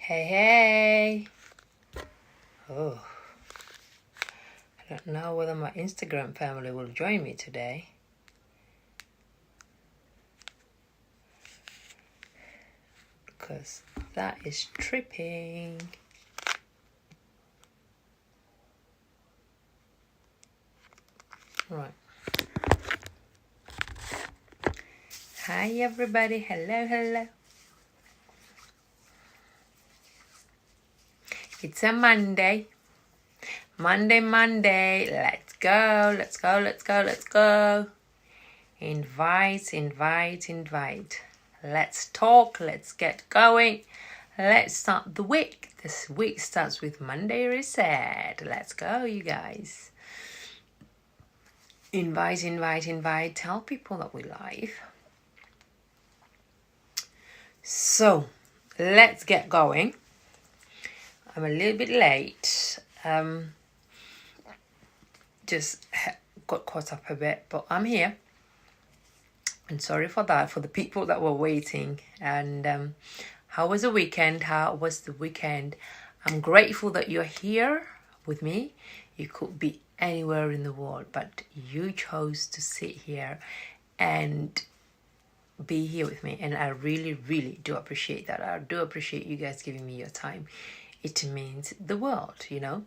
Hey, hey. Oh, I don't know whether my Instagram family will join me today. Because that is tripping. Right. Hi, everybody. Hello, hello. It's a Monday. Monday. Let's go. Invite. Let's talk. Let's get going. Let's start the week. This week starts with Monday Reset. Let's go, you guys. Invite. Tell people that we're live. So, let's get going. I'm a little bit late. Just got caught up a bit, but I'm here. And sorry for that, for the people that were waiting. And how was the weekend? I'm grateful that you're here with me. You could be anywhere in the world, but you chose to sit here and be here with me. And I really, really do appreciate that. I do appreciate you guys giving me your time. It means the world, you know.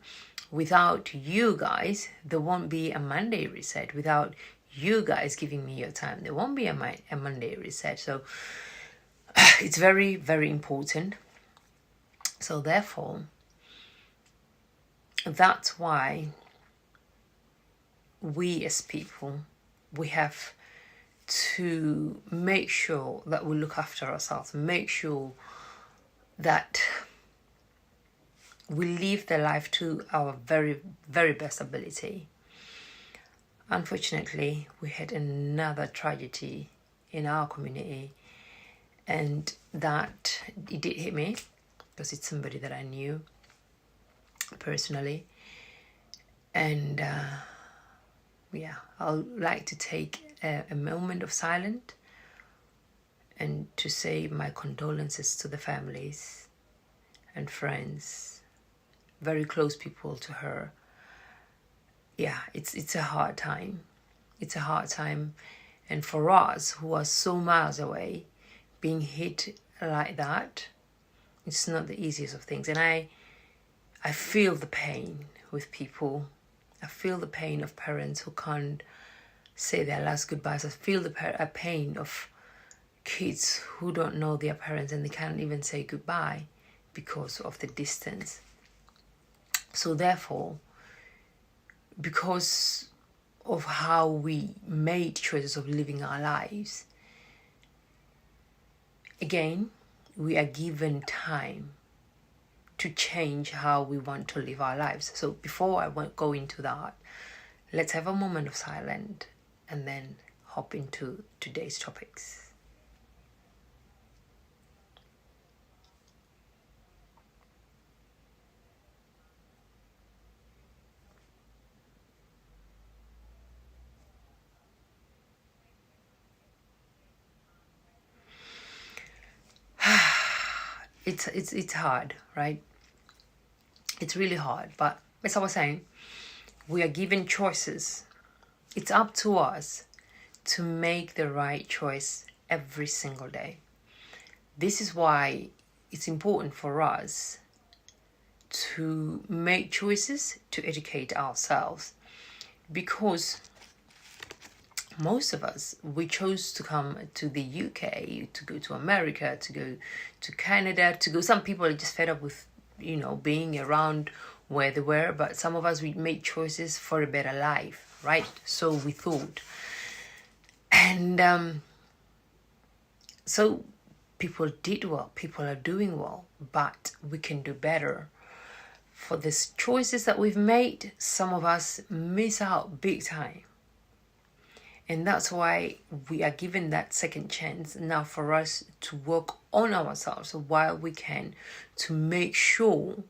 Without you guys, there won't be a Monday Reset. Without you guys giving me your time, there won't be a Monday Reset. So it's very, very important. So therefore, that's why we as people, we have to make sure that we look after ourselves, make sure that we live the life to our very, very best ability. Unfortunately, we had another tragedy in our community, and that it did hit me because it's somebody that I knew personally. And I'd like to take a moment of silence and to say my condolences to the families and friends, very close people to her. Yeah, it's a hard time. It's a hard time. And for us who are so miles away, being hit like that, it's not the easiest of things. And I feel the pain with people. I feel the pain of parents who can't say their last goodbyes. I feel the pain of kids who don't know their parents and they can't even say goodbye because of the distance. So therefore, because of how we made choices of living our lives, again, we are given time to change how we want to live our lives. So before I go into that, let's have a moment of silence and then hop into today's topics. It's hard, right? It's really hard, but as I was saying, we are given choices. It's up to us to make the right choice every single day. This is why it's important for us to make choices to educate ourselves, because most of us, we chose to come to the UK, to go to America, to go to Canada, some people are just fed up with, being around where they were, but some of us, we made choices for a better life, right? So we thought. And so people did well, people are doing well, but we can do better. For these choices that we've made, some of us miss out big time. And that's why we are given that second chance now for us to work on ourselves while we can, to make sure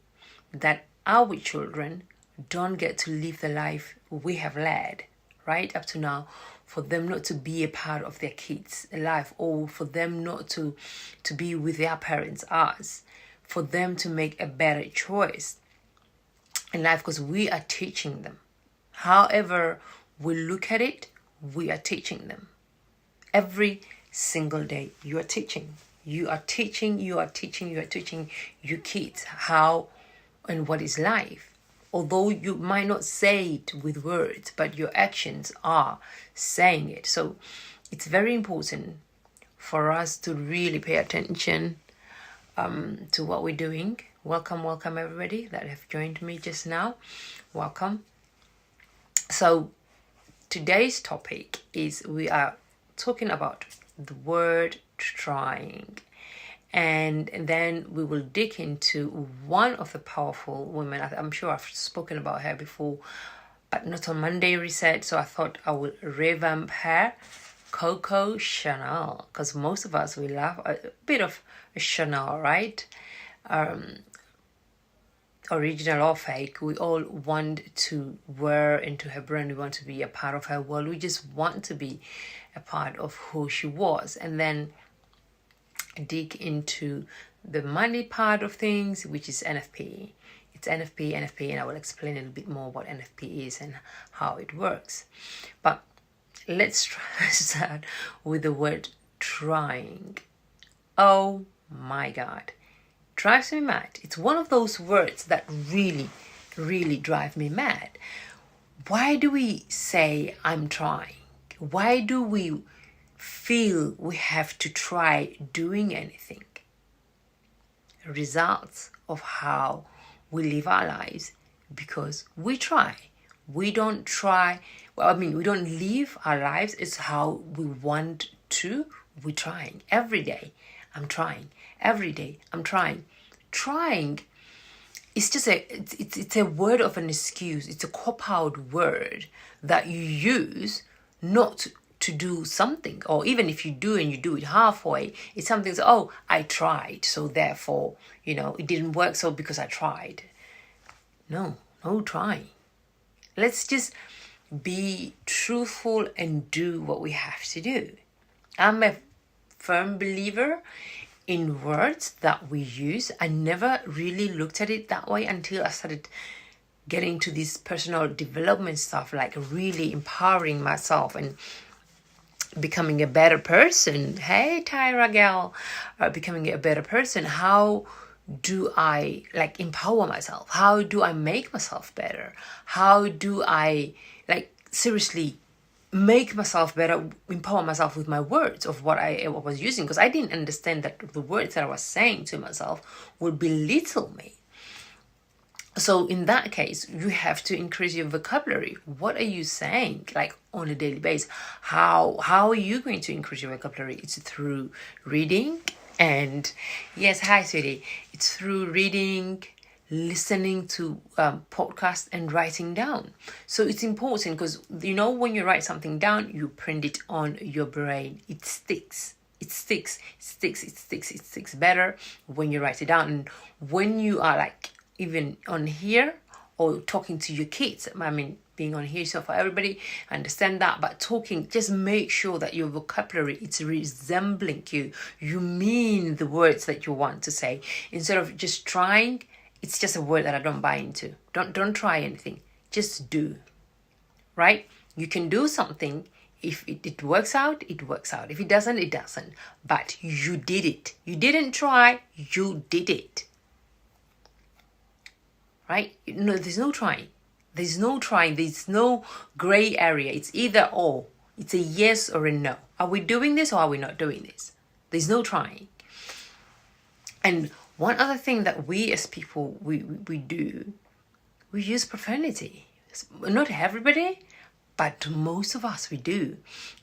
that our children don't get to live the life we have led, right, up to now, for them not to be a part of their kids' life, or for them not to be with their parents, us, for them to make a better choice in life, because we are teaching them. However we look at it, we are teaching them. Every single day, you are teaching. You are teaching your kids how and what is life. Although you might not say it with words, but your actions are saying it. So it's very important for us to really pay attention to what we're doing. Welcome everybody that have joined me just now. Welcome. So today's topic is, we are talking about the word trying. And then we will dig into one of the powerful women. I'm sure I've spoken about her before, but not on Monday Reset. So I thought I would revamp her, Coco Chanel, because most of us, we love a bit of Chanel, right? Original or fake, we all want to wear into her brand. We want to be a part of her world. We just want to be a part of who she was. And then dig into the money part of things, which is NFP. It's NFP, and I will explain a little bit more what NFP is and how it works. But let's start with the word trying. Oh my God. Drives me mad. It's one of those words that really, really drive me mad. Why do we say I'm trying? Why do we feel we have to try doing anything? Results of how we live our lives, because we try. We don't try. We don't live our lives. It's how we want to. We're trying every day. I'm trying. Every day I'm trying. Trying is just it's a word of an excuse. It's a cop-out word that you use not to do something, or even if you do and you do it halfway, it's something that's, oh, I tried, so therefore, it didn't work, so because I tried. No trying. Let's just be truthful and do what we have to do. I'm a firm believer in words that we use. I never really looked at it that way until I started getting into this personal development stuff, like really empowering myself and becoming a better person. Hey, Tyra gal, becoming a better person. How do I empower myself? How do I make myself better? How do I seriously make myself better, empower myself with my words of what I was using? Because I didn't understand that the words that I was saying to myself would belittle me. So in that case, you have to increase your vocabulary. What are you saying on a daily basis? How are you going to increase your vocabulary? It's through reading. And yes, hi sweetie. It's through reading, listening to podcasts, and writing down. So it's important, because when you write something down, you print it on your brain. It sticks. It sticks better when you write it down. And when you are even on here or talking to your kids, being on here, so for everybody, I understand that, but talking, just make sure that your vocabulary, it's resembling you. You mean the words that you want to say, instead of just trying. It's just a word that I don't buy into. Don't try anything. Just do. Right? You can do something. If it works out, it works out. If it doesn't, it doesn't. But you did it. You didn't try, you did it. Right? There's no trying. There's no trying. There's no gray area. It's either or. It's a yes or a no. Are we doing this or are we not doing this? There's no trying. And one other thing that we as people, we do, we use profanity. Not everybody, but most of us, we do.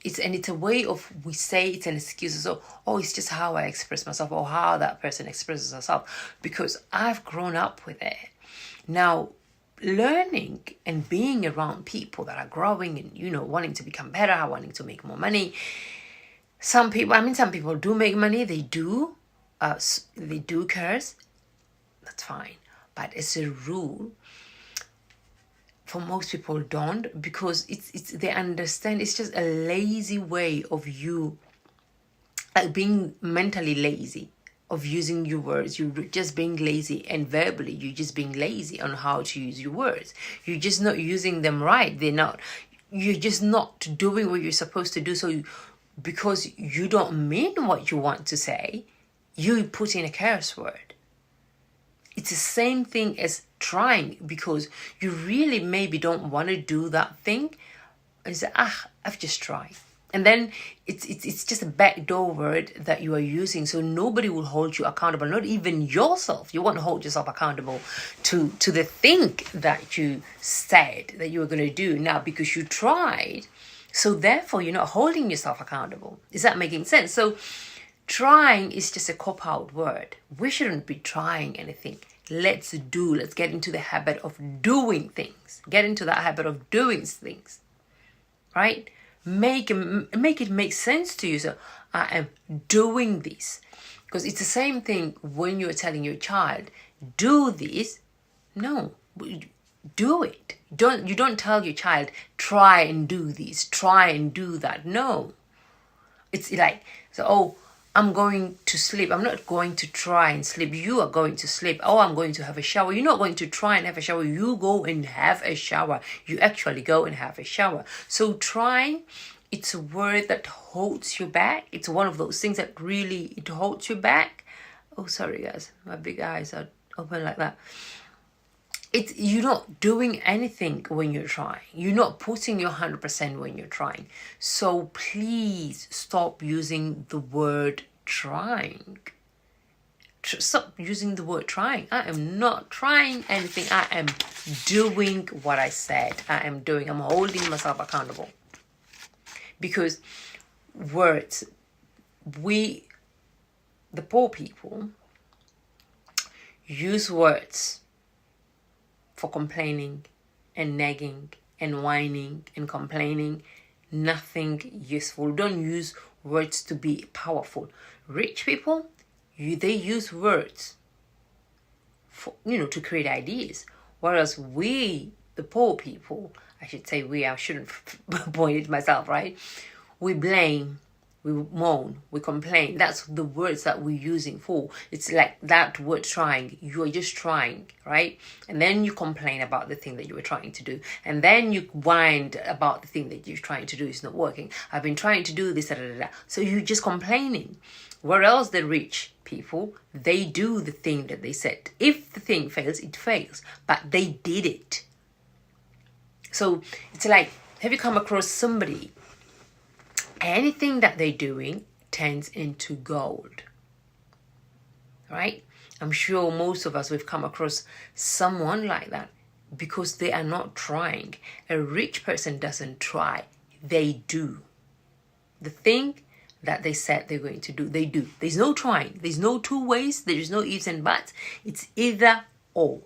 It's a way of, we say it's an excuse. So, it's just how I express myself, or how that person expresses herself, because I've grown up with it. Now, learning and being around people that are growing and, wanting to become better, wanting to make more money. Some people do make money. They do curse. That's fine. But as a rule, for most people don't, because they understand it's just a lazy way of you being mentally lazy, of using your words. You're just being lazy, and verbally you're just being lazy on how to use your words. You're just not using them right. You're just not doing what you're supposed to do. So because you don't mean what you want to say, you put in a curse word. It's the same thing as trying, because you really maybe don't want to do that thing. And you say, I've just tried. And then it's just a backdoor word that you are using. So nobody will hold you accountable, not even yourself. You won't hold yourself accountable to the thing that you said that you were going to do now because you tried. So therefore, you're not holding yourself accountable. Is that making sense? So trying is just a cop-out word. We shouldn't be trying anything. Let's get into the habit of doing things. Get into that habit of doing things, right? Make it make sense to you. So I am doing this. Because it's the same thing when you're telling your child, do this. No, do it. You don't tell your child, try and do this, try and do that. No. It's like, I'm going to sleep. I'm not going to try and sleep. You are going to sleep. I'm going to have a shower. You're not going to try and have a shower. You go and have a shower. You actually go and have a shower. So trying, it's a word that holds you back. It's one of those things that really, it holds you back. Oh, sorry guys. My big eyes are open like that. You're not doing anything when you're trying. You're not putting your 100% when you're trying. So please stop using the word trying. Stop using the word trying. I am not trying anything. I am doing what I said. I'm holding myself accountable. Because words, the poor people, use words for complaining and nagging and whining and complaining. Nothing useful. Don't use words to be powerful. Rich people, they use words for, to create ideas. Whereas we, the poor people, I shouldn't point it myself, right? We blame, we moan, we complain. That's the words that we're using for. It's like that word trying. You are just trying, right? And then you complain about the thing that you were trying to do. And then you whine about the thing that you're trying to do is not working. I've been trying to do this, So you're just complaining. Whereas the rich people, they do the thing that they said. If the thing fails, it fails. But they did it. So it's like, have you come across somebody? Anything that they're doing turns into gold, right? I'm sure most of us, we've come across someone like that because they are not trying. A rich person doesn't try. They do. The thing that they said they're going to do, they do. There's no trying. There's no two ways. There's no ifs and buts. It's either or.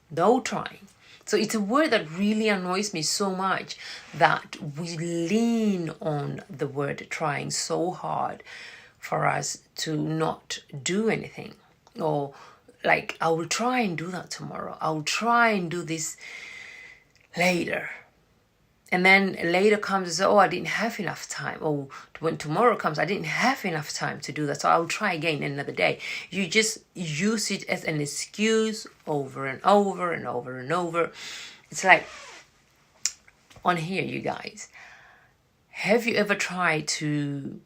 No trying. So it's a word that really annoys me so much that we lean on the word trying so hard for us to not do anything. Or like, I will try and do that tomorrow. I will try and do this later. And then later comes and says, I didn't have enough time. Or when tomorrow comes, I didn't have enough time to do that. So I'll try again another day. You just use it as an excuse over and over and over and over. It's like, on here, you guys, have you ever tried to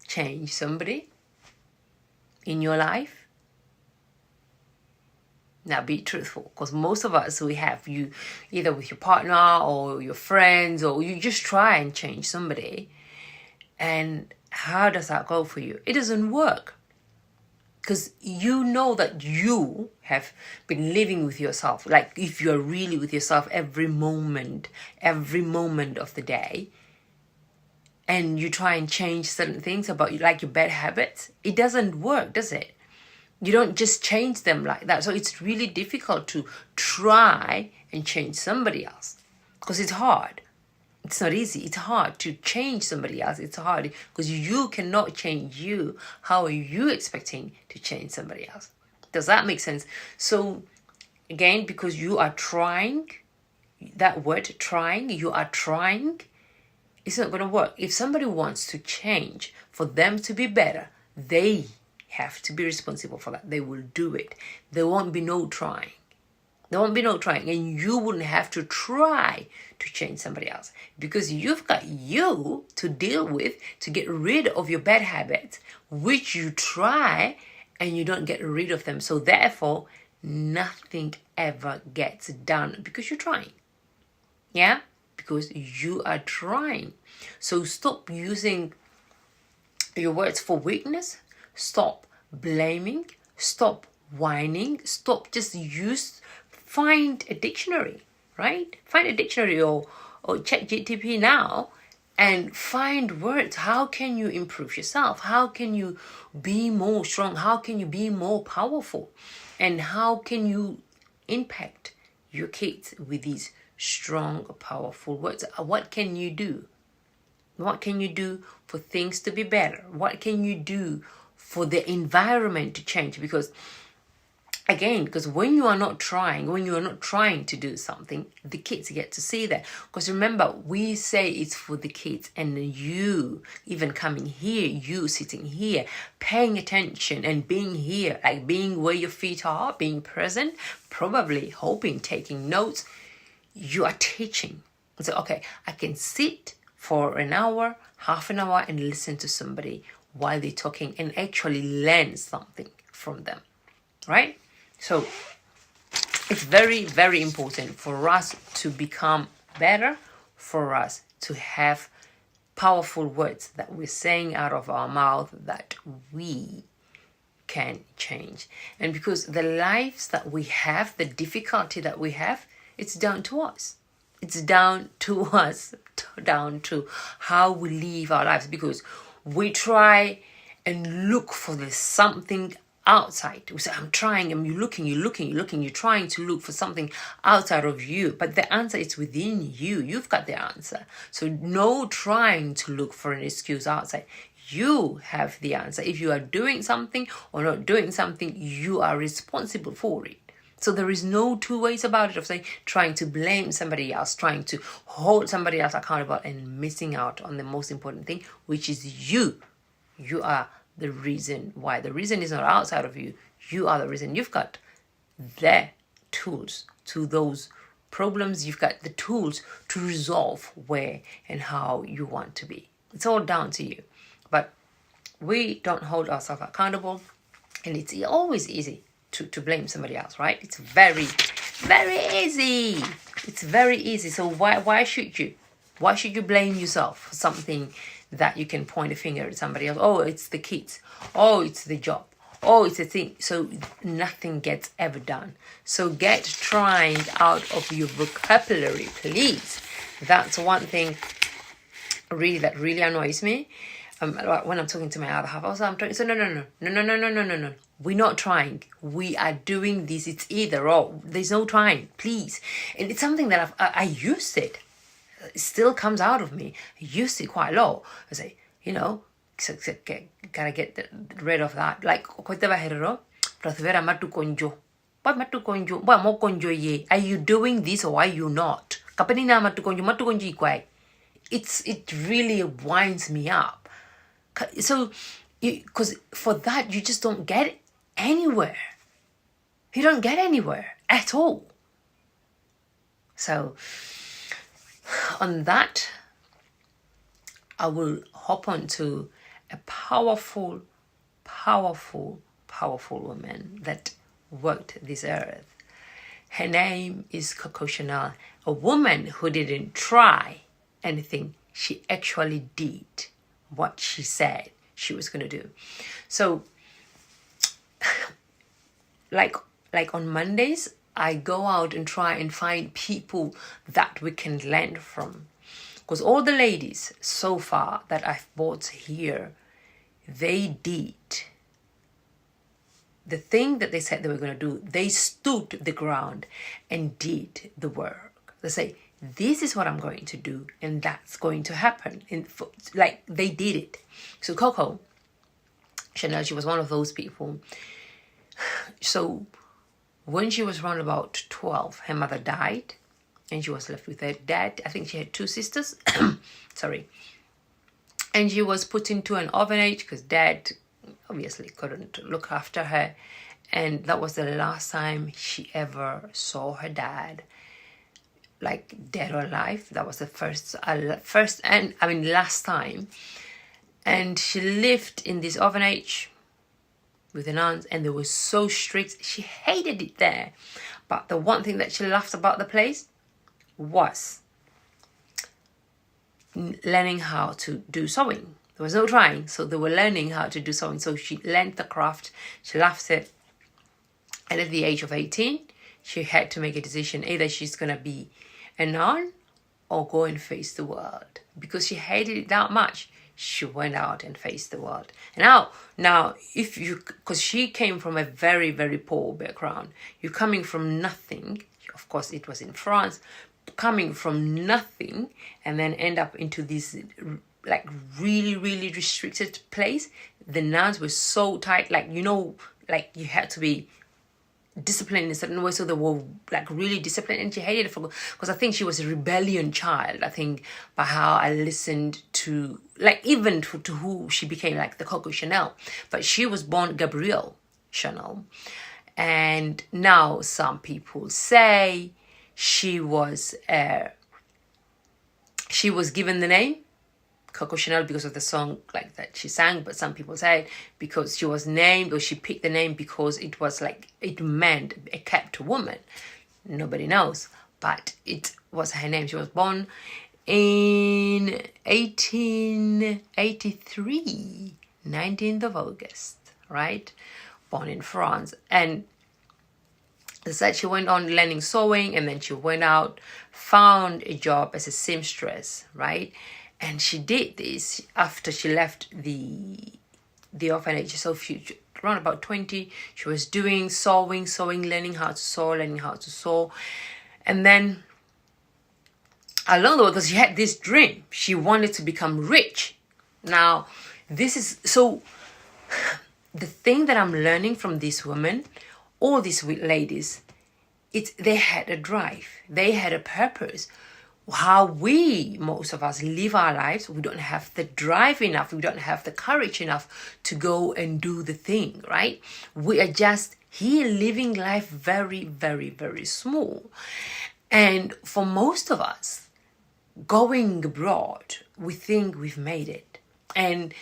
change somebody in your life? Now be truthful, because most of us, we have you either with your partner or your friends, or you just try and change somebody. And how does that go for you? It doesn't work. Because you know that you have been living with yourself. Like if you're really with yourself every moment of the day, and you try and change certain things about you, like your bad habits, it doesn't work, does it? You don't just change them like that. So it's really difficult to try and change somebody else because it's hard. It's not easy. It's hard to change somebody else. It's hard because you cannot change you. How are you expecting to change somebody else? Does that make sense? So again, because you are trying, that word trying, you are trying, it's not going to work. If somebody wants to change for them to be better, they have to be responsible for that. They will do it. There won't be no trying. There won't be no trying, and you wouldn't have to try to change somebody else, because you've got you to deal with, to get rid of your bad habits, which you try and you don't get rid of them. So therefore, nothing ever gets done because you're trying. Yeah? Because you are trying. So stop using your words for weakness. Stop blaming. Stop whining. Stop just find a dictionary, right? Find a dictionary or check GTP now and find words. How can you improve yourself? How can you be more strong? How can you be more powerful? And how can you impact your kids with these strong, powerful words? What can you do? What can you do for things to be better? What can you do for the environment to change? Because when you are not trying to do something, the kids get to see that. Because remember, we say it's for the kids, and you even coming here, you sitting here, paying attention and being here, like being where your feet are, being present, probably hoping, taking notes, you are teaching. So, okay, I can sit for an hour, half an hour, and listen to somebody while they're talking and actually learn something from them, right? So it's very, very important for us to become better, for us to have powerful words that we're saying out of our mouth that we can change. And because the lives that we have, the difficulty that we have, it's down to us. It's down to us, down to how we live our lives, because we try and look for the something outside. We say, I'm trying, and you're looking, you're trying to look for something outside of you, but the answer is within you. You've got the answer. So no trying to look for an excuse outside. You have the answer. If you are doing something or not doing something, you are responsible for it. So there is no two ways about it of saying, trying to blame somebody else, trying to hold somebody else accountable, and missing out on the most important thing, which is you. You are the reason why. The reason is not outside of you. You are the reason. You've got the tools to those problems. You've got the tools to resolve where and how you want to be. It's all down to you. But we don't hold ourselves accountable, and it's always easy to blame somebody else, right? It's very, very easy. It's very easy. So why should you? Why should you blame yourself for something that you can point a finger at somebody else? Oh, it's the kids. Oh, it's the job. Oh, it's a thing. So nothing gets ever done. So get trying out of your vocabulary, please. That's one thing that really annoys me. When I'm talking to my other half, I'm trying. So no. We're not trying. We are doing this. It's either or. There's no trying, please. And it's something that I used it. It still comes out of me. I used it quite a lot. I say, gotta get rid of that. Like, are you doing this or are you not? It really winds me up. So, because for that, you just don't get anywhere. You don't get anywhere at all. So, on that, I will hop on to a powerful woman that walked this earth. Her name is Coco Chanel, a woman who didn't try anything. She actually did what she said she was going to do. So, like on Mondays, I go out and try and find people that we can learn from. Because all the ladies so far that I've brought here, they did the thing that they said they were going to do. They stood the ground and did the work. They say, this is what I'm going to do, and that's going to happen. And like, they did it. So Coco Chanel, she was one of those people. So when she was around about 12, her mother died, and she was left with her dad. I think she had 2 sisters. Sorry. And she was put into an orphanage because dad obviously couldn't look after her. And that was the last time she ever saw her dad, like dead or alive. That was the first and last time. And she lived in this orphanage with the nuns, and they were so strict. She hated it there. But the one thing that she loved about the place was learning how to do sewing. There was no trying, so they were learning how to do sewing. So she learned the craft. She loved it. And at the age of 18, she had to make a decision. Either she's going to be a nun or go and face the world. Because she hated it that much, she went out and faced the world. And now, because she came from a very, very poor background. You're coming from nothing. Of course, it was in France. Coming from nothing and then end up into this like really, really restricted place. The nuns were so tight, like you had to be disciplined in a certain way, so they were like really disciplined, and she hated it because I think she was a rebellion child. I think by how I listened to, like, even to who she became, like the Coco Chanel, but she was born Gabrielle Chanel, and now some people say she was given the name Coco Chanel because of the song like that she sang, but some people say because she was named, or she picked the name because it was like, it meant a kept woman. Nobody knows, but it was her name. She was born in 1883, 19th of August, right? Born in France. And they said she went on learning sewing, and then she went out, found a job as a seamstress, right? And she did this after she left the orphanage. So around about 20, she was doing sewing, learning how to sew. And then along the way, because she had this dream, she wanted to become rich. Now, this is, so the thing that I'm learning from these women, all these ladies, they had a drive. They had a purpose. How most of us live our lives, we don't have the drive enough, we don't have the courage enough to go and do the thing, right? We are just here living life very, very, very small. And for most of us, going abroad, we think we've made it. And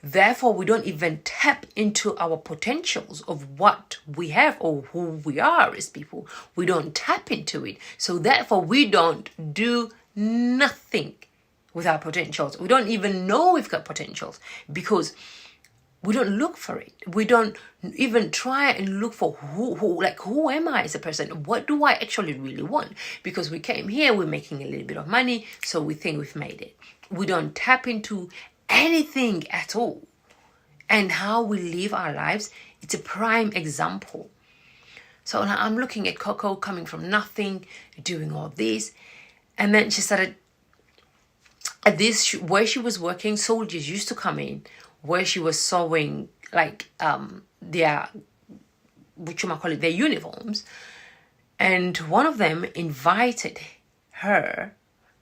therefore, we don't even tap into our potentials of what we have or who we are as people. We don't tap into it. So therefore, we don't do nothing with our potentials. We don't even know we've got potentials because we don't look for it. We don't even try and look for who am I as a person? What do I actually really want? Because we came here, we're making a little bit of money, so we think we've made it. We don't tap into anything at all. And how we live our lives, it's a prime example. So now I'm looking at Coco coming from nothing, doing all this. And then she started at this, where she was working, soldiers used to come in, where she was sewing like their uniforms. And one of them invited her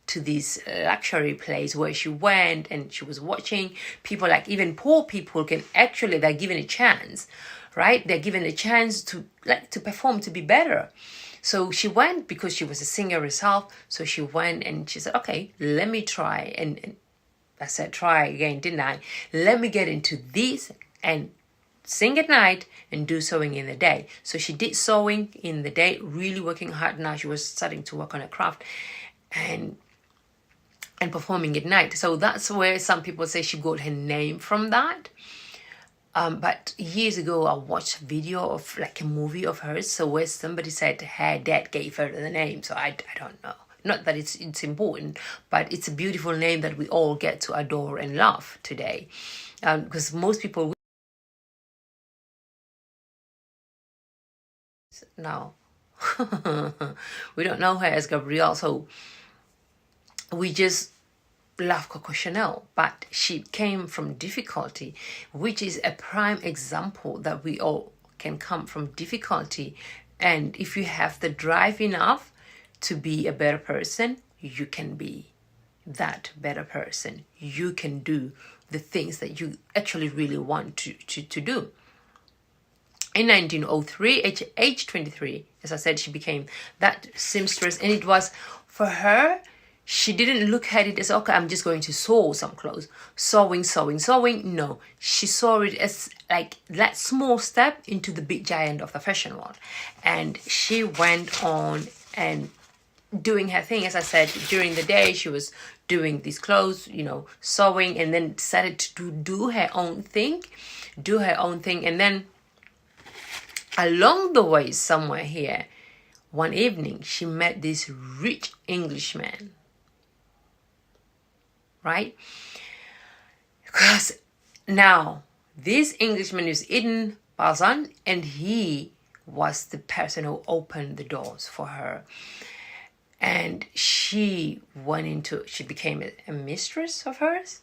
to this luxury place where she went, and she was watching people, like even poor people they're given a chance, right? They're given a chance to perform, to be better. So she went because she was a singer herself. So she went and she said, okay, let me try. And I said, try again, didn't I? Let me get into this and sing at night and do sewing in the day. So she did sewing in the day, really working hard. Now she was starting to work on her craft and performing at night. So that's where some people say she got her name from that. But years ago, I watched a video of like a movie of hers. So where somebody said her dad gave her the name. So I don't know. Not that it's important, but it's a beautiful name that we all get to adore and love today. Because most people now, we don't know her as Gabrielle. So we just love Coco Chanel, but she came from difficulty, which is a prime example that we all can come from difficulty. And if you have the drive enough to be a better person, you can be that better person. You can do the things that you actually really want to do. In 1903, age 23, as I said, she became that seamstress. And it was, for her, she didn't look at it as, okay, I'm just going to sew some clothes. Sewing. No, she saw it as like that small step into the big giant of the fashion world. And she went on and doing her thing. As I said, during the day, she was doing these clothes, sewing, and then decided to do her own thing. And then along the way, somewhere here, one evening, she met this rich Englishman. Right? Because now, this Englishman is Eden Balsan, and he was the person who opened the doors for her. And she became a mistress of hers,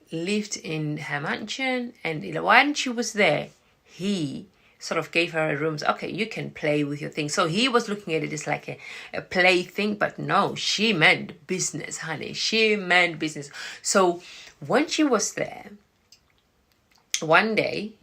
lived in her mansion, and when she was there, he sort of gave her a room. Okay, you can play with your things. So he was looking at it as like a play thing, but no, she meant business, honey. She meant business. So when she was there, one day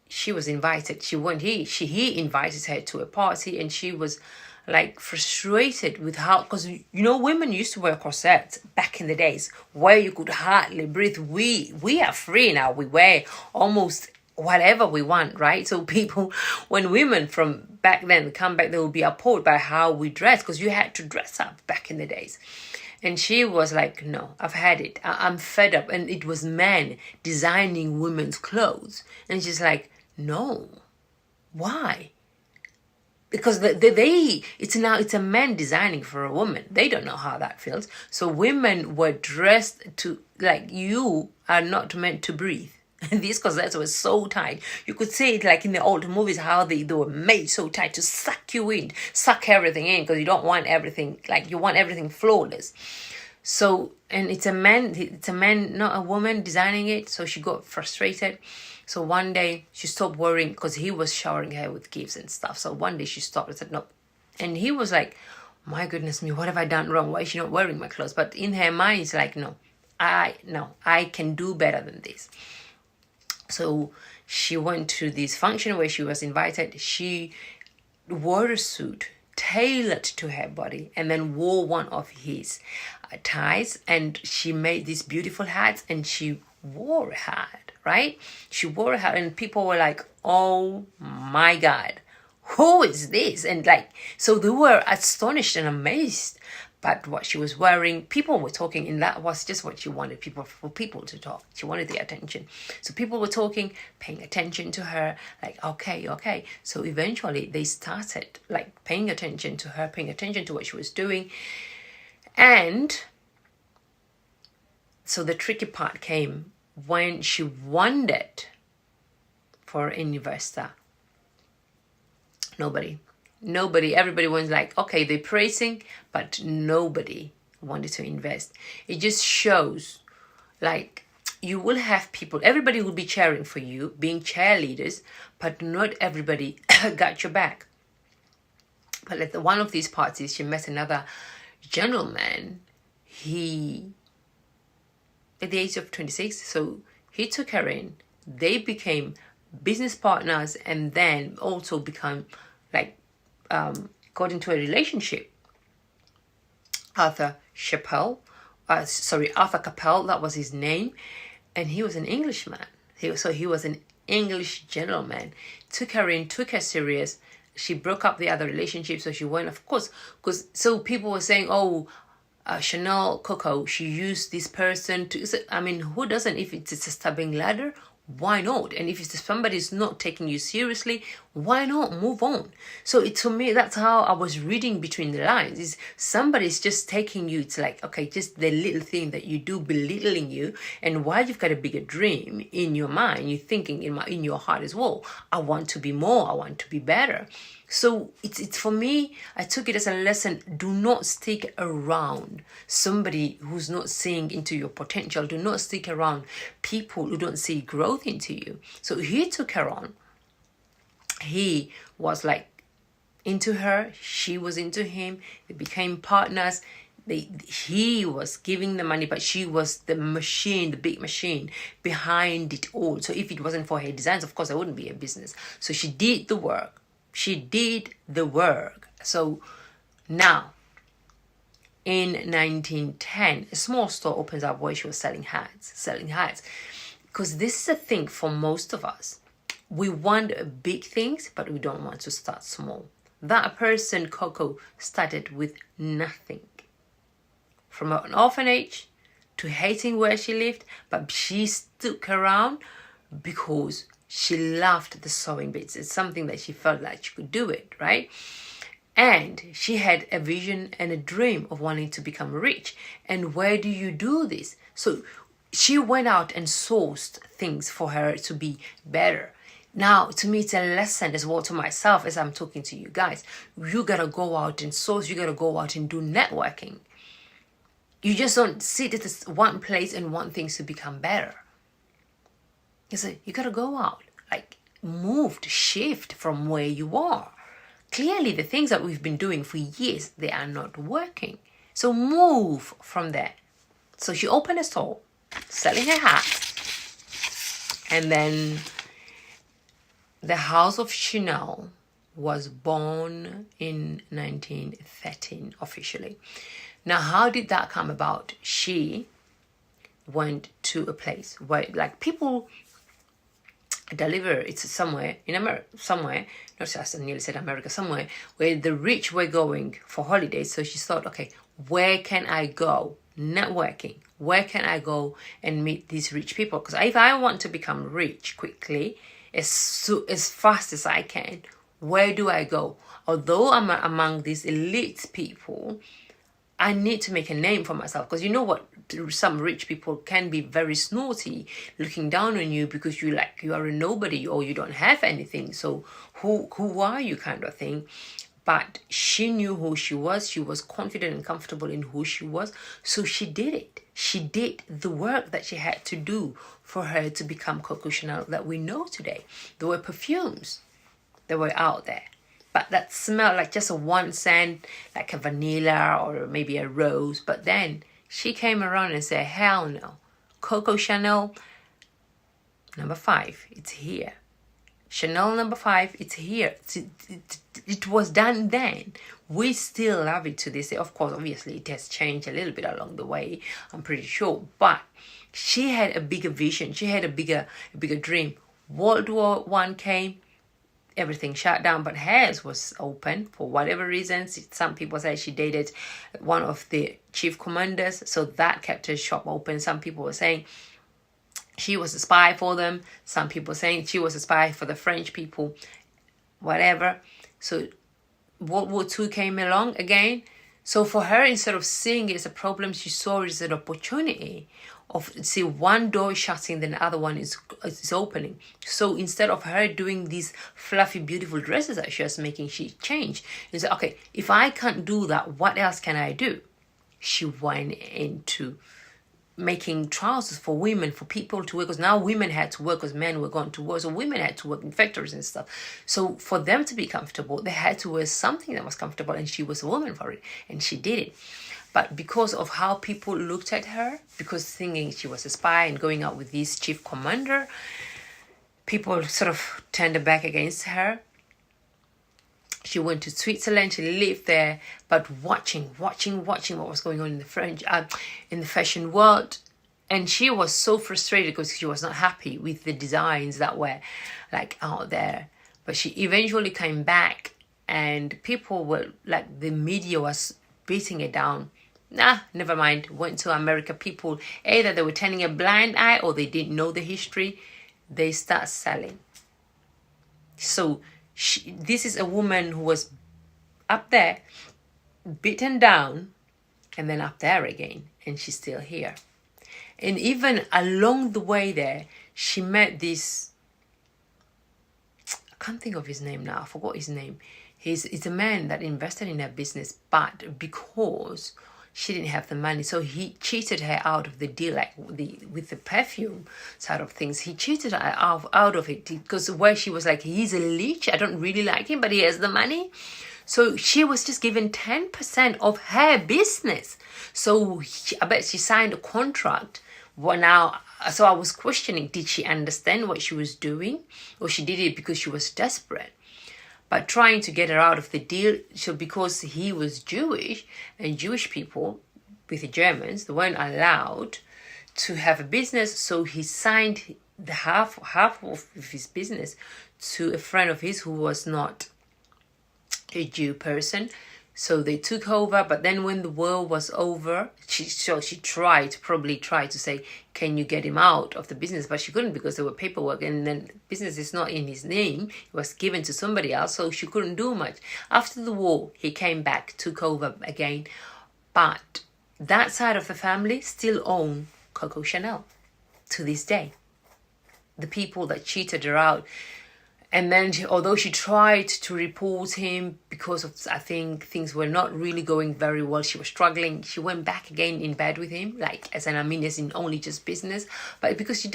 she was invited. He invited her to a party, and she was like frustrated with how, because women used to wear corsets back in the days where you could hardly breathe. We are free now. We wear almost whatever we want, right? So people, when women from back then come back, they will be appalled by how we dress, because you had to dress up back in the days. And she was like, no, I've had it. I'm fed up. And it was men designing women's clothes. And she's like, no, why? Because it's a man designing for a woman. They don't know how that feels. So women were dressed to, like, you are not meant to breathe. And these corsets were so tight. You could see it like in the old movies, how they were made so tight to suck you in, suck everything in, because you don't want everything, like you want everything flawless. So, and it's a man, not a woman designing it. So she got frustrated. So one day she stopped worrying, because he was showering her with gifts and stuff. So one day she stopped and said, no. And he was like, my goodness me, what have I done wrong? Why is she not wearing my clothes? But in her mind, it's like, no, I can do better than this. So she went to this function where she was invited. She wore a suit tailored to her body, and then wore one of his ties, and she made these beautiful hats, and she wore a hat, right? She wore a hat, and people were like, oh my God, who is this? And like, so they were astonished and amazed. But what she was wearing, people were talking, and that was just what she wanted for people to talk. She wanted the attention. So people were talking, paying attention to her, like, okay. So eventually they started like paying attention to her, paying attention to what she was doing. And so the tricky part came when she wanted for an investor. Nobody, everybody was like, okay, they're praising, but nobody wanted to invest. It just shows, like, you will have people, everybody will be cheering for you, being cheerleaders, but not everybody got your back. But at one of these parties, she met another gentleman. He, at the age of 26, so he took her in. They became business partners, and then also become like, got into a relationship. Arthur Capel, that was his name, and he was an Englishman. He was an English gentleman. Took her in, took her serious. She broke up the other relationship, so she went, of course, because so people were saying, Chanel Coco, she used this person to, I mean, who doesn't? If it's a stabbing ladder, why not? And if somebody's not taking you seriously, why not move on? So to me, that's how I was reading between the lines. Is somebody's just taking you, it's like, okay, just the little thing that you do, belittling you. And while you've got a bigger dream in your mind, you're thinking in your heart as well, I want to be more, I want to be better. So it's for me, I took it as a lesson. Do not stick around somebody who's not seeing into your potential. Do not stick around people who don't see growth into you. So he took her on. He was like into her. She was into him. They became partners. He was giving the money, but she was the machine, the big machine behind it all. So if it wasn't for her designs, of course, there wouldn't be a business. So she did the work. So now, in 1910, a small store opens up where she was selling hats. Because this is a thing for most of us. We want big things, but we don't want to start small. That person, Coco, started with nothing. From an orphanage to hating where she lived, but she stuck around because she loved the sewing bits. It's something that she felt like she could do it, right? And she had a vision and a dream of wanting to become rich. And where do you do this? So she went out and sourced things for her to be better. Now, to me, it's a lesson as well to myself as I'm talking to you guys. You gotta go out and source. You gotta go out and do networking. You just don't sit at one place and want things to become better. You gotta go out, like move, shift from where you are. Clearly, the things that we've been doing for years, they are not working. So move from there. So she opened a store, selling her hats, and then the House of Chanel was born in 1913 officially. Now, how did that come about? She went to a place where, like, people deliver, it's somewhere in America, somewhere, not just, I nearly said America, somewhere where the rich were going for holidays. So she thought, okay, where can I go? Networking. Where can I go and meet these rich people? Because if I want to become rich quickly, as fast as I can, where do I go? Although I'm among these elite people, I need to make a name for myself, because you know what, some rich people can be very snooty, looking down on you because you are a nobody or you don't have anything. So who are you, kind of thing. But she knew who she was. She was confident and comfortable in who she was. So she did it. She did the work that she had to do for her to become Coco Chanel that we know today. There were perfumes that were out there, but that smelled like just a one scent, like a vanilla or maybe a rose. But then she came around and said, hell no. Coco Chanel number 5, it's here. Chanel number 5, it's here. It was done then. We still love it to this day. Of course, obviously, it has changed a little bit along the way, I'm pretty sure. But she had a bigger vision. She had a bigger dream. World War I came. Everything shut down, but hers was open for whatever reasons. Some people say she dated one of the chief commanders, so that kept her shop open. Some people were saying she was a spy for them. Some people saying she was a spy for the French people, whatever. So World War II came along again. So for her, instead of seeing it as a problem, she saw it as an opportunity of, see, one door shutting, then the other one is opening. So instead of her doing these fluffy, beautiful dresses that she was making, she changed and said, okay, if I can't do that, what else can I do? She went into making trousers for women, for people to wear, because now women had to work because men were going to work. So women had to work in factories and stuff. So for them to be comfortable, they had to wear something that was comfortable, and she was a woman for it, and she did it. But because of how people looked at her, because thinking she was a spy and going out with this chief commander, people sort of turned their back against her. She went to Switzerland. She lived there, but watching what was going on in the fashion world, and she was so frustrated because she was not happy with the designs that were like out there. But she eventually came back, and people were like, the media was beating it down. Nah, never mind. Went to America. People, either they were turning a blind eye or they didn't know the history. They start selling. So this is a woman who was up there, beaten down, and then up there again, and she's still here. And even along the way there, she met this, I can't think of his name now, I forgot his name. He's a man that invested in her business, but because she didn't have the money, so he cheated her out of the deal, like with the perfume side of things. He cheated her out of it, because where she was like, he's a leech, I don't really like him, but he has the money. So she was just given 10% of her business. So I bet she signed a contract. Well, now, so I was questioning, did she understand what she was doing? Or she did it because she was desperate? But trying to get her out of the deal, so because he was Jewish, and Jewish people with the Germans, they weren't allowed to have a business, so he signed the half of his business to a friend of his who was not a Jew person. So they took over, but then when the war was over, she probably tried to say, can you get him out of the business? But she couldn't, because there were paperwork, and then business is not in his name. It was given to somebody else, so she couldn't do much. After the war, he came back, took over again. But that side of the family still own Coco Chanel to this day. The people that cheated her out. And then, although she tried to report him because of, I think, things were not really going very well, she was struggling, she went back again in bed with him, like, as in only just business, but because she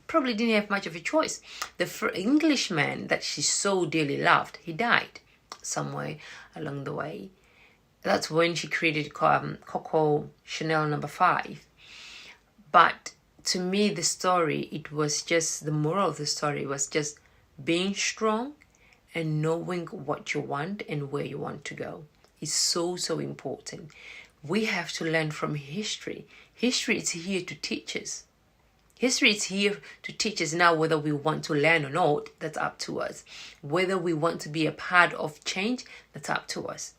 probably didn't have much of a choice. The Englishman that she so dearly loved, he died somewhere along the way. That's when she created Coco Chanel No. 5. But to me, the story, it was just, the moral of the story was just being strong and knowing what you want and where you want to go is so, so important. We have to learn from history. History is here to teach us. History is here to teach us. Now, whether we want to learn or not, that's up to us. Whether we want to be a part of change, that's up to us.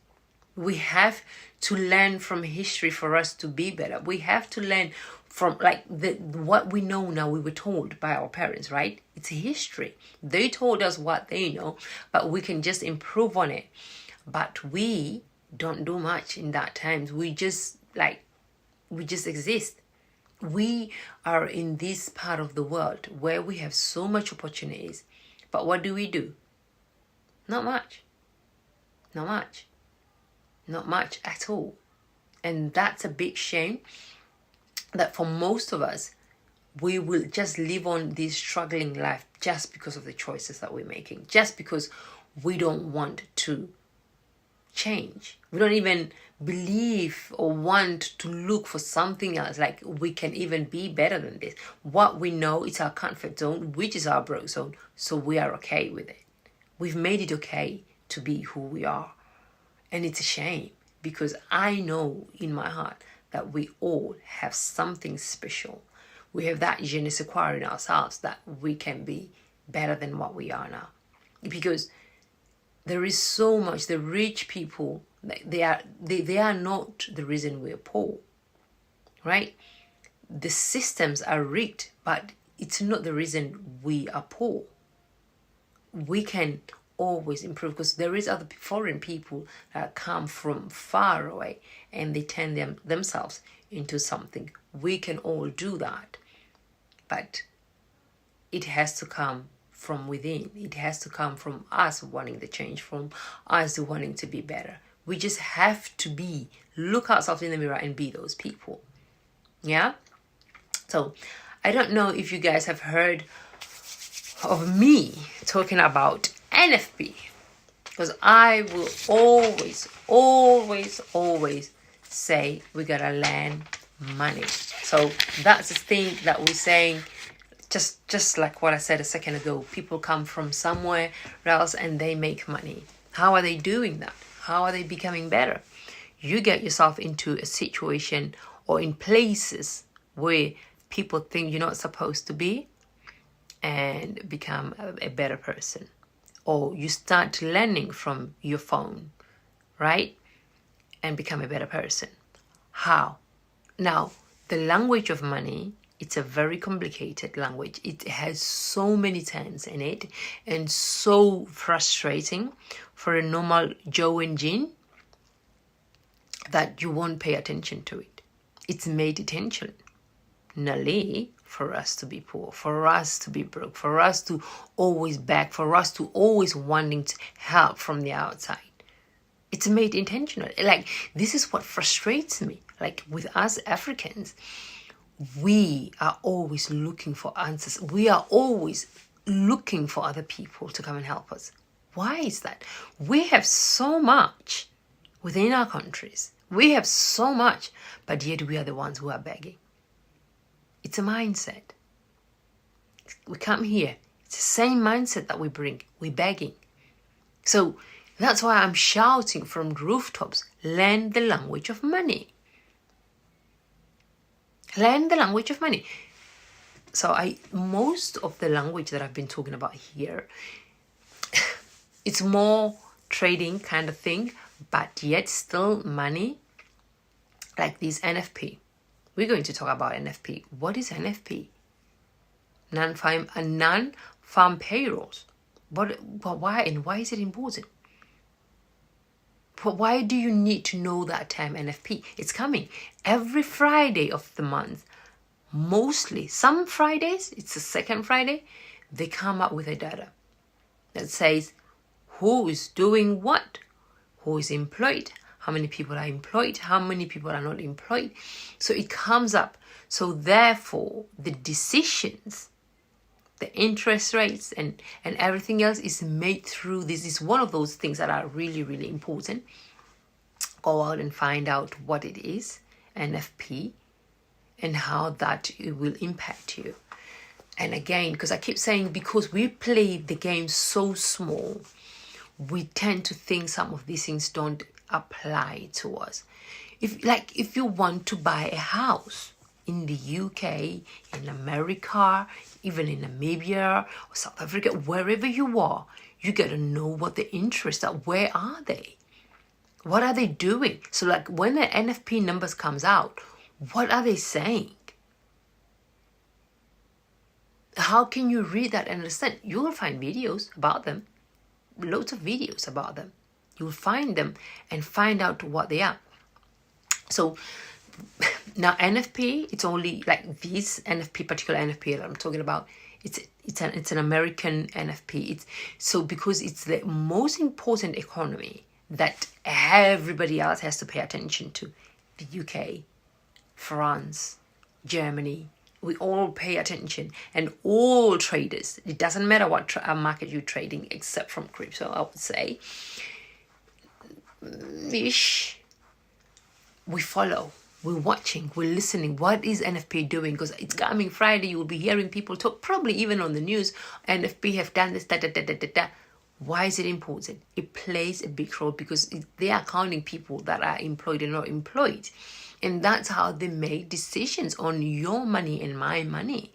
We have to learn from history for us to be better. We have to learn from what we know now. We were told by our parents, right? It's history. They told us what they know, but we can just improve on it. But we don't do much in that times. We just exist. We are in this part of the world where we have so much opportunities, but what do? Not much. Not much at all. And that's a big shame, that for most of us, we will just live on this struggling life just because of the choices that we're making, just because we don't want to change. We don't even believe or want to look for something else, like we can even be better than this. What we know is our comfort zone, which is our broke zone, so we are okay with it. We've made it okay to be who we are. And it's a shame, because I know in my heart that we all have something special. We have that je ne sais quoi in ourselves, that we can be better than what we are now. Because there is so much. The rich people, they are not the reason we're poor, right? The systems are rigged, but it's not the reason we are poor. We can always improve, because there is other foreign people that come from far away and they turn themselves into something. We can all do that, but it has to come from within. It has to come from us wanting the change, from us wanting to be better. We just have to look ourselves in the mirror and be those people. Yeah? So I don't know if you guys have heard of me talking about NFP, because I will always say we gotta learn money. So that's the thing that we're saying. Just like what I said a second ago, people come from somewhere else and they make money. How are they doing that? How are they becoming better? You get yourself into a situation or in places where people think you're not supposed to be, and become a better person. Or you start learning from your phone, right? And become a better person. How? Now, the language of money, it's a very complicated language. It has so many terms in it, and so frustrating for a normal Joe and Jean that you won't pay attention to it. It's made intentionally for us to be poor, for us to be broke, for us to always beg, for us to always wanting to help from the outside. It's made intentional. Like, this is what frustrates me. Like, with us Africans, we are always looking for answers. We are always looking for other people to come and help us. Why is that? We have so much within our countries. We have so much, but yet we are the ones who are begging. It's a mindset. We come here, it's the same mindset that we bring. We're begging. So that's why I'm shouting from rooftops, learn the language of money. Learn the language of money. So most of the language that I've been talking about here, it's more trading kind of thing, but yet still money, like this NFP. We're going to talk about NFP. What is NFP? Non-farm payrolls. But why, and why is it important? But why do you need to know that term NFP? It's coming every Friday of the month. Mostly, some Fridays, it's the second Friday, they come up with a data that says who is doing what, who is employed, how many people are employed, how many people are not employed. So it comes up. So therefore, the decisions, the interest rates and everything else is made through this. Is one of those things that are really, really important. Go out and find out what it is, NFP, and how that it will impact you. And again, because I keep saying, because we play the game so small, we tend to think some of these things don't apply to us. If you want to buy a house in the UK, in America, even in Namibia or South Africa, wherever you are, you got to know what the interests are. Where are they? What are they doing? So like when the NFP numbers comes out, what are they saying? How can you read that and understand? You will find videos about them, loads of videos about them. You will find them and find out what they are. So now NFP, it's only like this NFP, particular NFP that I'm talking about. It's an American NFP. It's so because it's the most important economy that everybody else has to pay attention to. The UK, France, Germany, we all pay attention, and all traders. It doesn't matter what market you're trading, except from crypto, I would say. We follow. We're watching, we're listening. What is NFP doing? Because it's coming Friday, you will be hearing people talk, probably even on the news. NFP have done this, da. Why is it important? It plays a big role because they are counting people that are employed and not employed. And that's how they make decisions on your money and my money.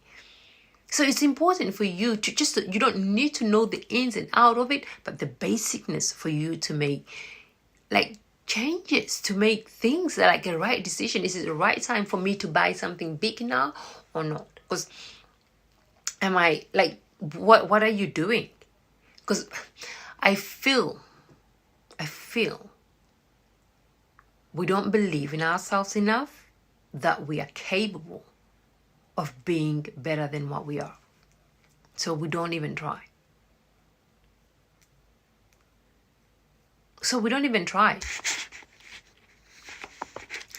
So it's important for you to you don't need to know the ins and out of it, but the basicness for you to make changes, to make things that like a right decision. Is it the right time for me to buy something big now or not? Because what are you doing? Because I feel we don't believe in ourselves enough that we are capable of being better than what we are. So we don't even try.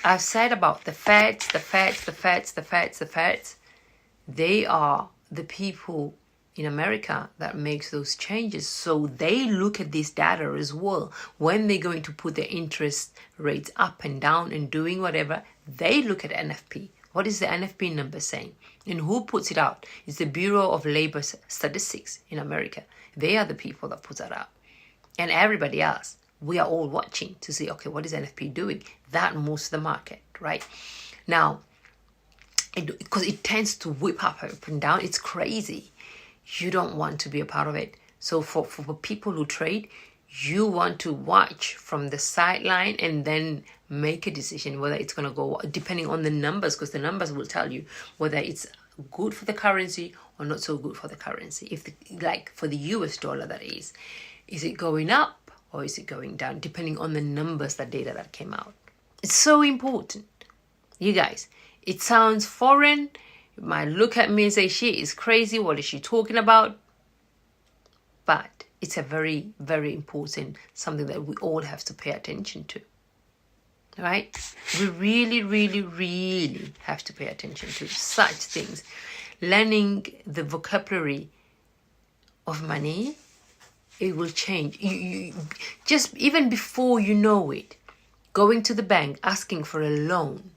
I've said about the feds. They are the people in America that makes those changes. So they look at this data as well. When they're going to put their interest rates up and down and doing whatever, they look at NFP. What is the NFP number saying? And who puts it out? It's the Bureau of Labor Statistics in America. They are the people that put that out. And everybody else, we are all watching to see, okay, what is NFP doing? That moves the market, right? Now, because it tends to whip up and down. It's crazy. You don't want to be a part of it. So for people who trade, you want to watch from the sideline and then make a decision whether it's going to go, depending on the numbers, because the numbers will tell you whether it's good for the currency or not so good for the currency. If for the US dollar, that is it going up or is it going down, depending on the numbers, that data that came out. It's so important. You guys, it sounds foreign. You might look at me and say, she is crazy. What is she talking about? But it's a very, very important, something that we all have to pay attention to. Right? We really, really, really have to pay attention to such things. Learning the vocabulary of money, it will change. You just even before you know it, going to the bank, asking for a loan,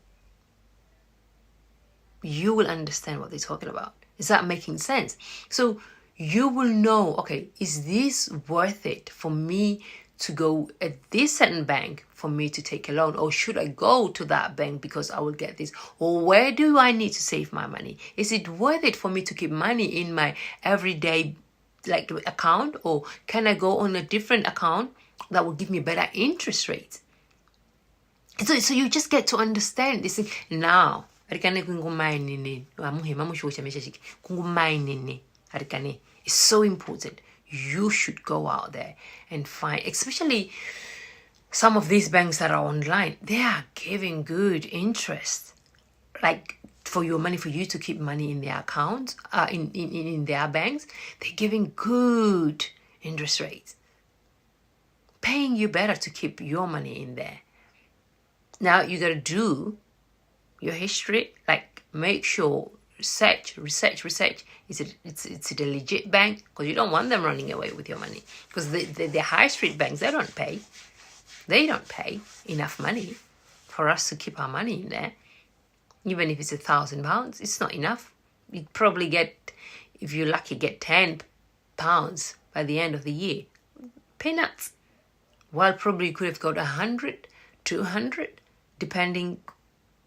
you will understand what they're talking about. Is that making sense? So you will know, okay, is this worth it for me to go at this certain bank for me to take a loan? Or should I go to that bank because I will get this? Or where do I need to save my money? Is it worth it for me to keep money in my everyday account? Or can I go on a different account that will give me better interest rates? So you just get to understand this thing now. It's so important. You should go out there and find, especially some of these banks that are online, they are giving good interest, like for your money, for you to keep money in their accounts, in their banks. They're giving good interest rates, paying you better to keep your money in there. Now you gotta do your history, like make sure, research. Is it a legit bank? Because you don't want them running away with your money. Because the high street banks, they don't pay. They don't pay enough money for us to keep our money in there. Even if it's £1,000, it's not enough. You'd probably get, if you're lucky, get £10 by the end of the year. Peanuts. Well, probably you could have got 100, 200, depending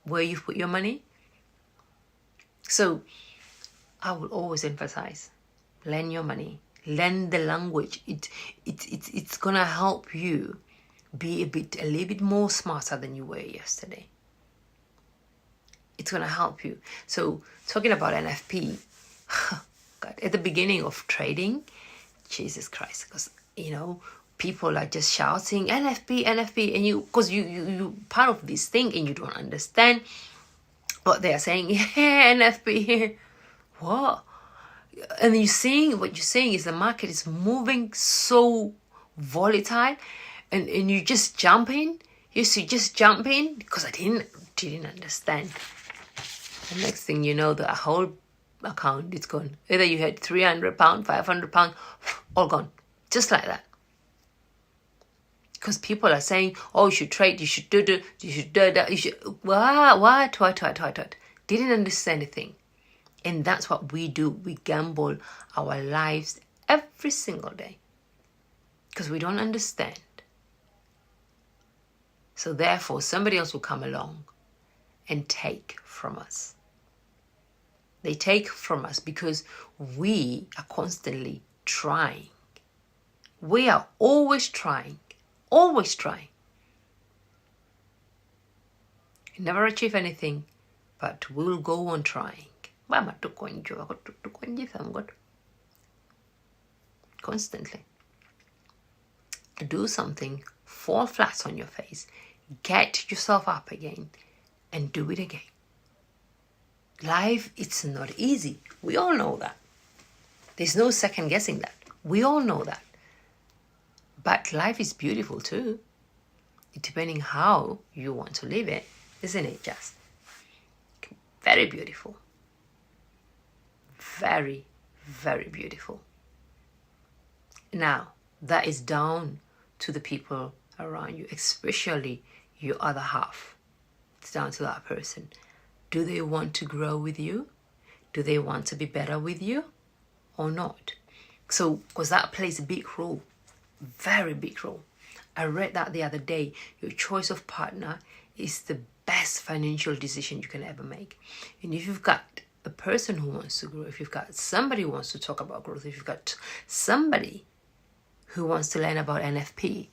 where you put your money. So I will always emphasize, lend your money, learn the language. It's gonna help you be a little bit more smarter than you were yesterday. It's gonna help you. So talking about NFP, God, at the beginning of trading, Jesus Christ, because people are just shouting NFP, and you, because you part of this thing and you don't understand what they are saying. Yeah, NFP. What? And what you're saying is the market is moving so volatile, and you just jump in. You just jump in because I didn't understand. The next thing you know, the whole account is gone. Either you had £300, £500, all gone, just like that. Because people are saying, oh, you should trade, you should do that, you should... What? Didn't understand anything. And that's what we do. We gamble our lives every single day. Because we don't understand. So therefore, somebody else will come along and take from us. They take from us because we are constantly trying. We are always trying. Always trying. You never achieve anything, but we'll go on trying. Constantly. Do something, fall flat on your face, get yourself up again, and do it again. Life, it's not easy. We all know that. There's no second guessing that. We all know that. But life is beautiful too, depending how you want to live it, isn't it, Just? Very beautiful. Very, very beautiful. Now, that is down to the people around you, especially your other half. It's down to that person. Do they want to grow with you? Do they want to be better with you or not? So, because that plays a big role. Very big role. I read that the other day. Your choice of partner is the best financial decision you can ever make. And if you've got a person who wants to grow, if you've got somebody who wants to talk about growth, if you've got somebody who wants to learn about NFP,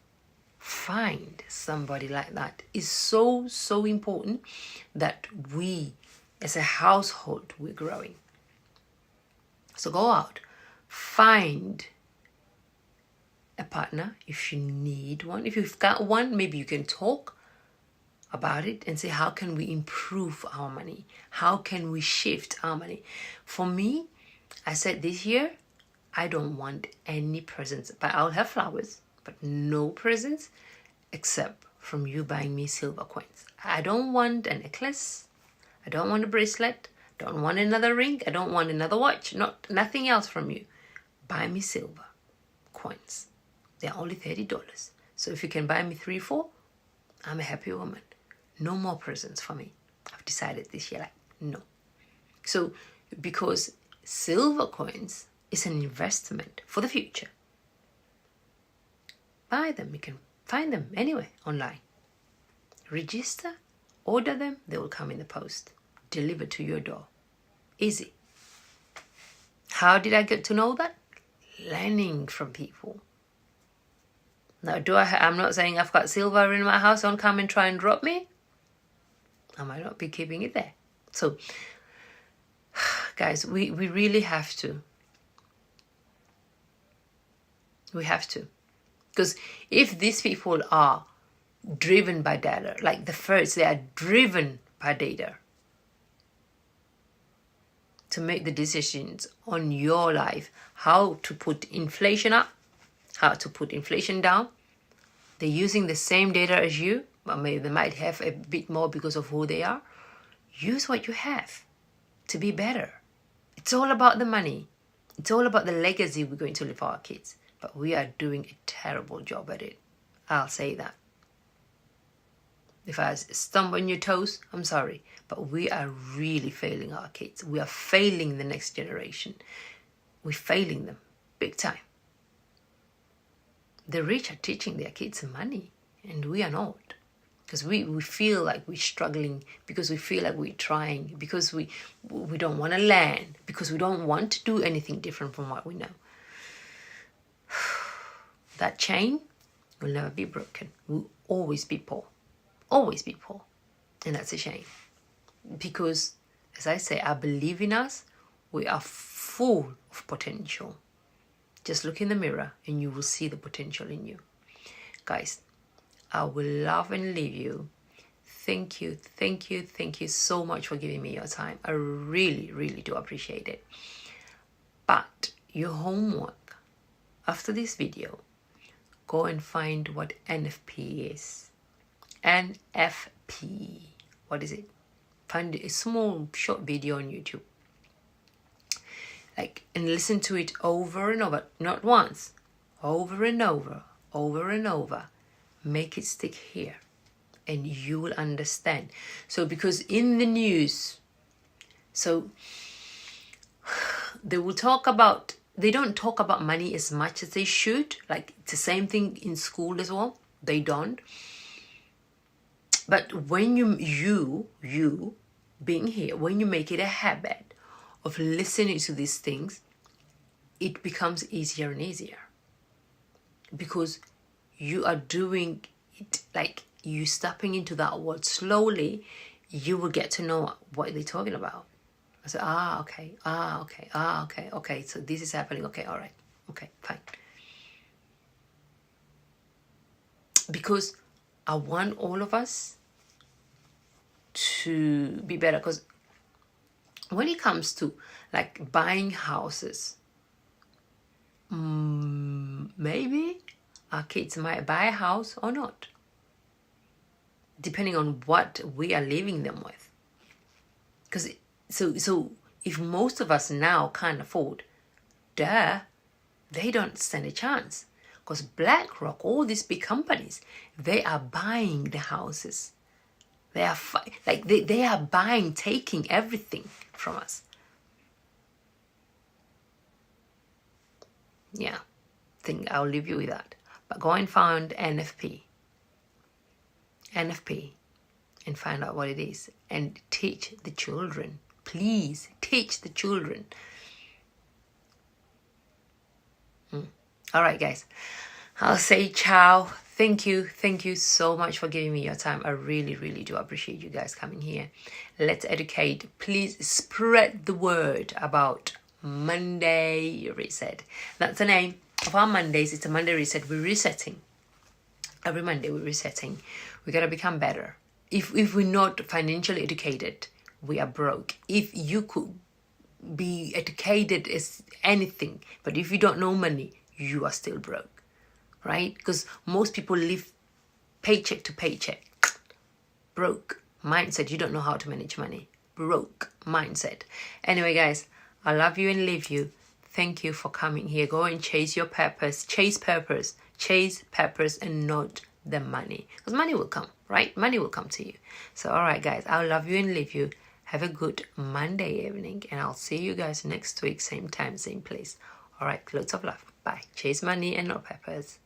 find somebody like that. It's so, so important that we, as a household, we're growing. So go out, find a partner if you need one. If you've got one, maybe you can talk about it and say, how can we improve our money? How can we shift our money? For me, I said this year, I don't want any presents, but I'll have flowers, but no presents except from you buying me silver coins. I don't want a necklace. I don't want a bracelet. Don't want another ring. I don't want another watch. Nothing else from you. Buy me silver coins. They're only $30. So if you can buy me 3, 4, I'm a happy woman. No more presents for me. I've decided this year, like, no. So, because silver coins is an investment for the future. Buy them. You can find them anywhere online. Register, order them, they will come in the post. Delivered to your door. Easy. How did I get to know that? Learning from people. Now, I'm not saying I've got silver in my house, don't come and try and drop me. I might not be keeping it there. So, guys, we really have to. We have to. Because if these people are driven by data, like the first, they are driven by data to make the decisions on your life, how to put inflation up, how to put inflation down. They're using the same data as you, but maybe they might have a bit more because of who they are. Use what you have to be better. It's all about the money. It's all about the legacy we're going to leave for our kids. But we are doing a terrible job at it. I'll say that. If I stumble on your toes, I'm sorry. But we are really failing our kids. We are failing the next generation. We're failing them big time. The rich are teaching their kids money, and we are not. Because we feel like we're struggling, because we feel like we're trying, because we don't want to learn, because we don't want to do anything different from what we know. That chain will never be broken. We'll always be poor. Always be poor. And that's a shame. Because, as I say, I believe in us. We are full of potential. Just look in the mirror and you will see the potential in you. Guys, I will love and leave you. Thank you so much for giving me your time. I really, really do appreciate it. But your homework, after this video, go and find what NFP is. NFP. What is it? Find a small, short video on YouTube. And listen to it over and over. Not once. Over and over. Over and over. Make it stick here. And you will understand. So, because in the news, so they will talk about, they don't talk about money as much as they should. Like, it's the same thing in school as well. They don't. But when you being here, when you make it a habit of listening to these things, it becomes easier and easier. Because you are doing it, like you stepping into that world slowly, you will get to know what they're talking about. I say, okay, so this is happening, okay, all right, okay, fine. Because I want all of us to be better, because when it comes to like buying houses, maybe our kids might buy a house or not, depending on what we are leaving them with. Because so if most of us now can't afford, they don't stand a chance. Because BlackRock, all these big companies, they are buying the houses. They are they are buying, taking everything from us. Yeah, I think I'll leave you with that. But go and find NFP, and find out what it is, and teach the children. Please teach the children. All right, guys. I'll say ciao. Thank you so much for giving me your time. I really, really do appreciate you guys coming here. Let's educate. Please spread the word about Monday Reset. That's the name of our Mondays. It's a Monday Reset. We're resetting. Every Monday we're resetting. We gotta become better. If we're not financially educated, we are broke. If you could be educated as anything, but if you don't know money, you are still broke. Right? Because most people live paycheck to paycheck. Broke mindset. You don't know how to manage money. Broke mindset. Anyway, guys, I love you and leave you. Thank you for coming here. Go and chase your purpose. Chase purpose. Chase purpose and not the money. Because money will come, right? Money will come to you. So, all right, guys, I'll love you and leave you. Have a good Monday evening. And I'll see you guys next week. Same time, same place. All right, loads of love. Bye. Chase money and not purpose.